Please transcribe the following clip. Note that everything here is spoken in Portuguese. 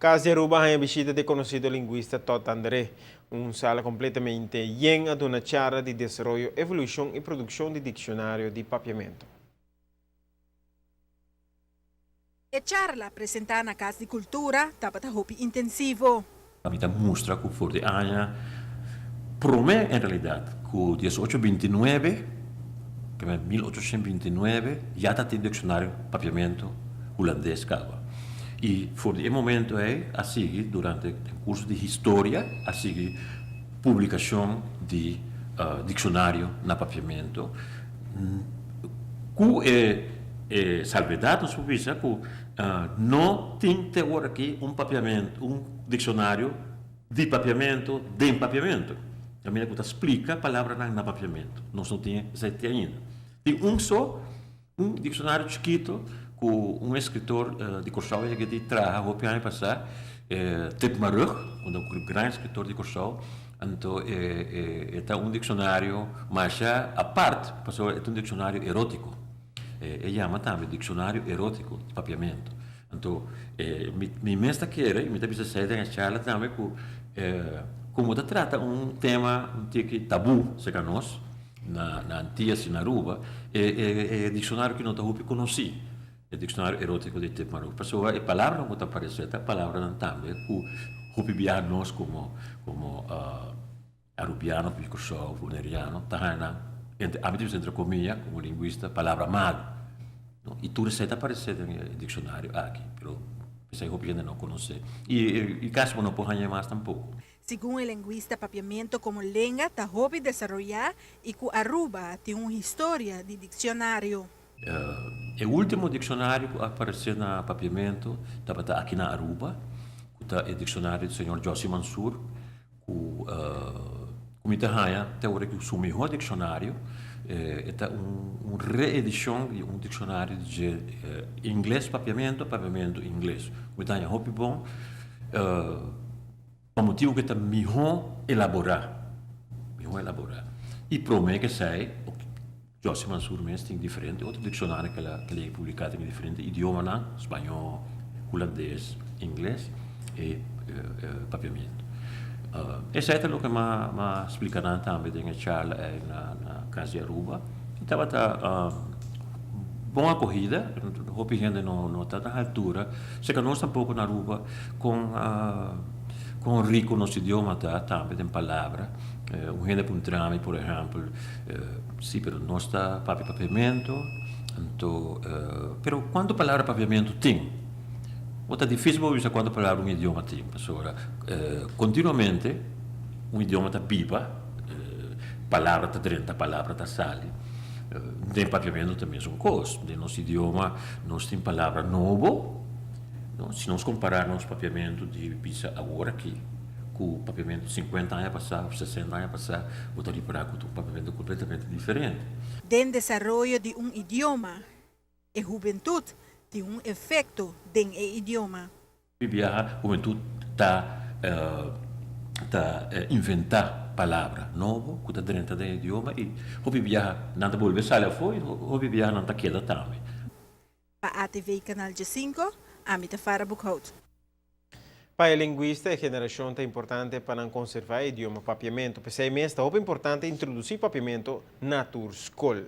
Casa de Aruba hay visita de conocido lingüista Todd André, una sala completamente llena de una charla de desarrollo, evolución y producción de diccionario de papiamento. A charla apresentada na Casa de Cultura estava hopi intensivo. A mim mostra que for de ano, promete em realidade que o 1829, que é 1829, já está tendo dicionário papiamento holandês cava. E for de momento é a seguir durante o curso de história, a seguir publicação de dicionário na papiamento, que é salvedade não subisa que não tem até agora aqui papiamento, dicionário de papiamento, de empapiamento. A minha conta explica a palavra na papiamento. Nós não temos essa ainda. Tem só, dicionário chiquito, com escritor de Corsau que traz o ano passado, Tip Marug, um grande escritor de Corsau. Então, é dicionário, mas a parte, é dicionário erótico. Chama também dicionário erótico de papiamento. Então, me mestra quer, me também se na charla também como trata tema tabu, se nós na Antillas e na Aruba, dicionário que não está conheci, é dicionário erótico de Tip Marug. Pessoa, a palavra não está aparecendo, a palavra não também, que viajar nós como arubiano, picorsol, vulneriano, tahana, entre comillas, como linguista, palavra mal. No? E tudo isso está aparecendo no dicionário aqui, mas pensei que ainda não conhece. E caso não pode mais tampouco. Segundo o linguista papiamento como lenga está hopi desarrollar e que Aruba tem uma história de dicionário. O último dicionário que apareceu na papiamento estava aqui na Aruba, que é o dicionário do senhor José Mansur, que me tem teoria que o melhor dicionário é uma reedição de dicionário de inglês papiamento inglês. Me tem muito bom, o motivo que está melhor elaborar. E promete que sai, José Mansur mesmo tem diferente, outro dicionário que ele é publicado em diferente idioma, espanhol, holandês, inglês e papiamento. Essa é o que eu explicarei também na charla na Casa de Aruba. Estava boa acolhida, a gente não está na altura. Se que nós tampouco na Aruba com rico nosso idioma também tem palavra. Gente para trame, por exemplo, sim, mas nós está papiamento. Então, pero quanto palavra papiamento tem? É difícil para quando falar idioma tem, pessoa. Continuamente, idioma está pipa, palavra está dentro, palavra está sali. Tem papiamento também são coisas. De nosso idioma, nós temos palavra novo. Se nós compararmos papiamento de pizza agora aqui, com o papiamento 50 anos passado, 60 anos passado, vou estar para com um papiamento completamente diferente. Den desarrollo de idioma, a juventude tem efeito den idioma. A juventude está inventar palavra nova que está dentro do idioma e o viaja não está volver sala foi o viaja não está queda também. Para a TV Canal G5, Amita Farah Bukhout. Para o linguista, a geração é importante para conservar o idioma papiamento, pois é mesmo importante introduzir papiamento na tua escola.